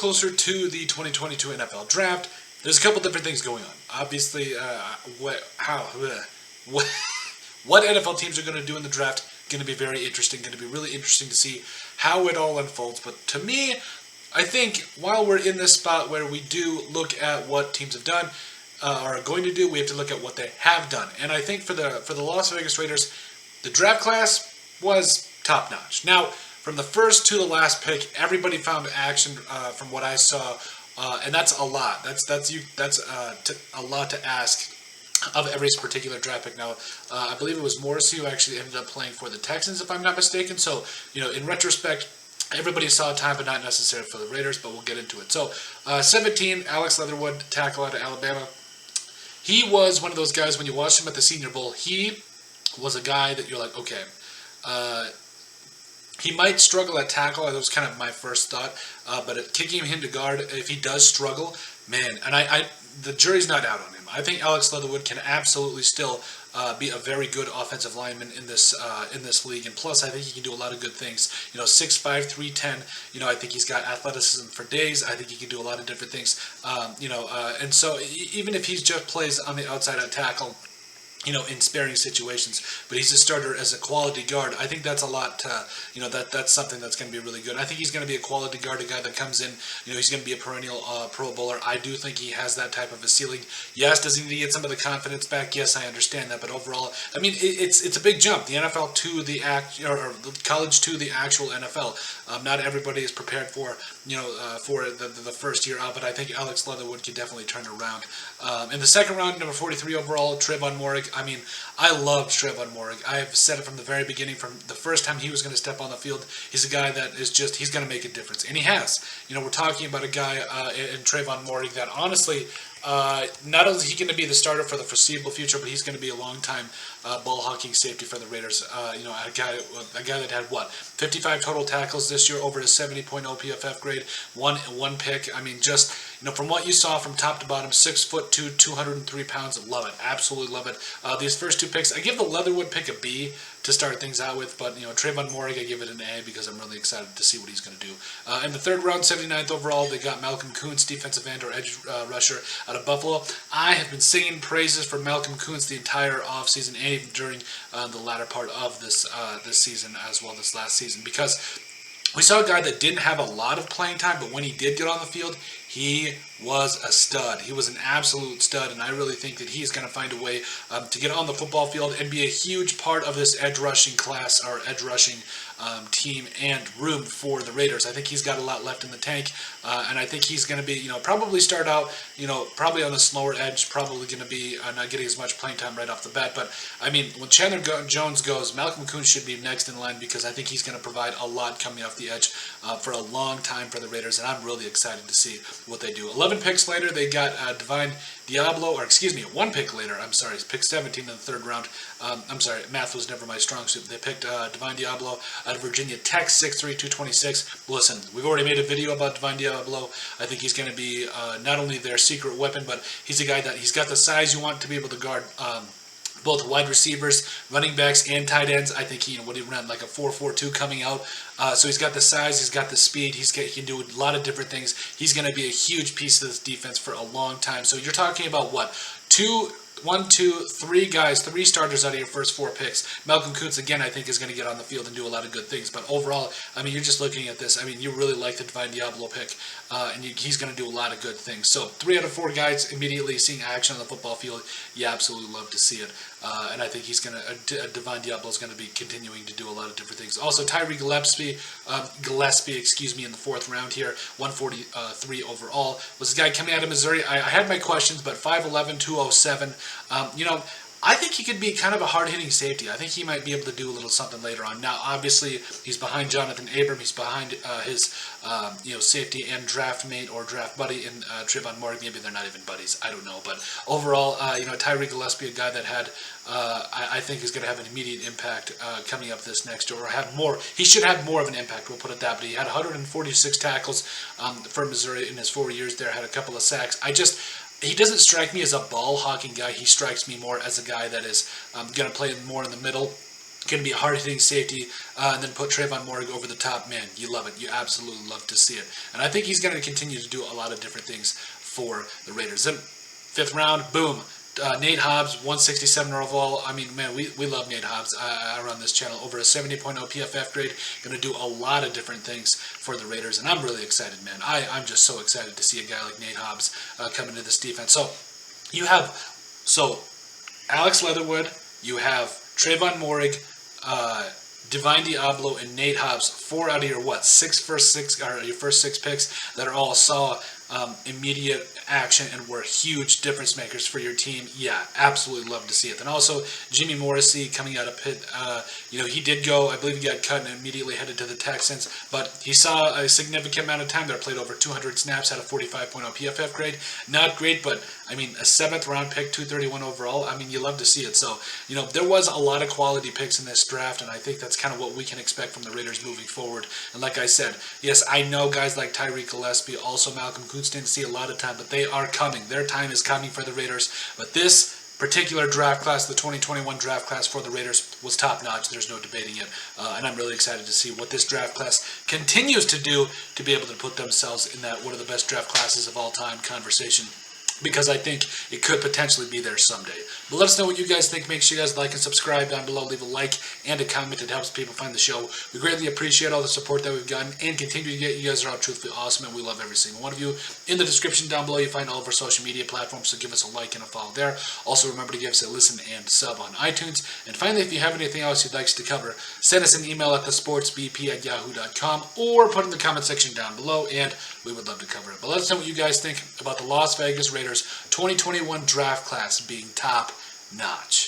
closer to the 2022 NFL Draft, there's a couple different things going on. Obviously, what NFL teams are going to do in the draft going to be very interesting. Going to be really interesting to see how it all unfolds. But to me, I think while we're in this spot where we do look at what teams have done or are going to do, we have to look at what they have done. And I think for the Las Vegas Raiders, the draft class was top notch. Now, from the first to the last pick, everybody found action from what I saw, and that's a lot. That's a lot to ask of every particular draft pick. Now, I believe it was Morrissey who actually ended up playing for the Texans, if I'm not mistaken. So, in retrospect, everybody saw time, but not necessarily for the Raiders, but we'll get into it. So, 17, Alex Leatherwood, tackle out of Alabama. He was one of those guys, when you watched him at the Senior Bowl, he was a guy that you're like, okay, he might struggle at tackle. That was kind of my first thought. But kicking him to guard, if he does struggle, man, and the jury's not out on him. I think Alex Leatherwood can absolutely still be a very good offensive lineman in this league, and plus I think he can do a lot of good things. 6'5", 310. I think he's got athleticism for days. I think he can do a lot of different things. And so even if he just plays on the outside at tackle, in sparing situations, but he's a starter as a quality guard. I think that's a lot. That's something that's going to be really good. I think he's going to be a quality guard, a guy that comes in. He's going to be a perennial Pro Bowler. I do think he has that type of a ceiling. Yes, does he need to get some of the confidence back? Yes, I understand that. But overall, I mean, it's a big jump. The NFL to the college to the actual NFL. Not everybody is prepared for the first year out, but I think Alex Leatherwood could definitely turn it around. In the second round, number 43 overall, Trayvon Moore. I mean, I loved Trayvon Moore. I have said it from the very beginning, from the first time he was going to step on the field. He's a guy that is he's going to make a difference. And he has. We're talking about a guy in Trayvon Moore that honestly, not only is he going to be the starter for the foreseeable future, but he's going to be a long-time ball hawking safety for the Raiders. A guy that had 55 total tackles this year, over a 70.0 PFF grade, one pick. I mean, just from what you saw from top to bottom, 6'2", 203 pounds. Love it, absolutely love it. These first two picks, I give the Leatherwood pick a B to start things out with, but Trayvon Moore, I give it an A because I'm really excited to see what he's going to do. In the third round, 79th overall, they got Malcolm Koontz, defensive end or edge rusher out of Buffalo. I have been singing praises for Malcolm Koontz the entire offseason and even during the latter part of this season as well, this last season, because we saw a guy that didn't have a lot of playing time, but when he did get on the field, he was a stud. He was an absolute stud, and I really think that he's going to find a way to get on the football field and be a huge part of this edge rushing class or edge rushing team and room for the Raiders. I think he's got a lot left in the tank, and I think he's going to be, probably start out, probably on the slower edge, probably going to be not getting as much playing time right off the bat. But I mean, when Chandler Jones goes, Malcolm Koontz should be next in line because I think he's going to provide a lot coming off the edge for a long time for the Raiders, and I'm really excited to see what they do. 11 picks later, they got Divine Diablo, one pick later, pick 17 in the third round. Math was never my strong suit. They picked Divine Diablo out of Virginia Tech, 6'3", 226. Listen, we've already made a video about Divine Diablo. I think he's going to be not only their secret weapon, but he's a guy that he's got the size you want to be able to guard both wide receivers, running backs, and tight ends. I think he would run like a 4.42 coming out. So he's got the size, he's got the speed, he can do a lot of different things. He's going to be a huge piece of this defense for a long time. So you're talking about three starters out of your first four picks. Malcolm Koontz, again, I think is going to get on the field and do a lot of good things. But overall, I mean, you're just looking at this. I mean, you really like the Divine Diablo pick, and he's going to do a lot of good things. So 3 out of 4 guys immediately seeing action on the football field. You absolutely love to see it. And I think he's going to, Divine Diablo is going to be continuing to do a lot of different things. Also, Tyree Gillespie, in the fourth round here, 143 overall, was a guy coming out of Missouri. I had my questions, but 5'11", 207. I think he could be kind of a hard-hitting safety. I think he might be able to do a little something later on. Now, obviously, he's behind Jonathan Abram. He's behind his safety and draft mate or draft buddy in Trayvon Moore. Maybe they're not even buddies. I don't know. But overall, Tyree Gillespie, a guy that had, I think is going to have an immediate impact coming up this next year, or have more. He should have more of an impact, we'll put it that. But he had 146 tackles for Missouri in his 4 years there, had a couple of sacks. He doesn't strike me as a ball-hawking guy. He strikes me more as a guy that is going to play more in the middle going to be a hard-hitting safety, and then put Trayvon Moore over the top. Man, you love it. You absolutely love to see it. And I think he's going to continue to do a lot of different things for the Raiders. Then, 5th round, boom. Nate Hobbs, 167 overall. I mean, man, we love Nate Hobbs. I run this channel over a 70.0 PFF grade. Going to do a lot of different things for the Raiders, and I'm really excited, man. I'm just so excited to see a guy like Nate Hobbs come into this defense. So, you have, Alex Leatherwood, you have Trayvon Moore, Divine Diablo, and Nate Hobbs, 4 out of your your first 6 picks that are all saw immediate action and were huge difference makers for your team. Yeah, absolutely love to see it. And also Jimmy Morrissey coming out of Pitt, he did go, I believe he got cut and immediately headed to the Texans, but he saw a significant amount of time there, played over 200 snaps, had a 45.0 PFF grade. Not great, but I mean, a 7th round pick, 231 overall. I mean, you love to see it. So, there was a lot of quality picks in this draft, and I think that's kind of what we can expect from the Raiders moving forward. And like I said, yes, I know guys like Tyree Gillespie, also Malcolm Koontz didn't see a lot of time, but they are coming. Their time is coming for the Raiders. But this particular draft class, the 2021 draft class for the Raiders, was top-notch. There's no debating it. And I'm really excited to see what this draft class continues to do to be able to put themselves in that one of the best draft classes of all time conversation, because I think it could potentially be there someday. But let us know what you guys think. Make sure you guys like and subscribe down below. Leave a like and a comment. It helps people find the show. We greatly appreciate all the support that we've gotten and continue to get. You guys are all truthfully awesome, and we love every single one of you. In the description down below, you find all of our social media platforms, so give us a like and a follow there. Also, remember to give us a listen and sub on iTunes. And finally, if you have anything else you'd like us to cover, send us an email at thesportsbp@yahoo.com or put in the comment section down below, and we would love to cover it. But let us know what you guys think about the Las Vegas Raiders 2021 draft class being top-notch.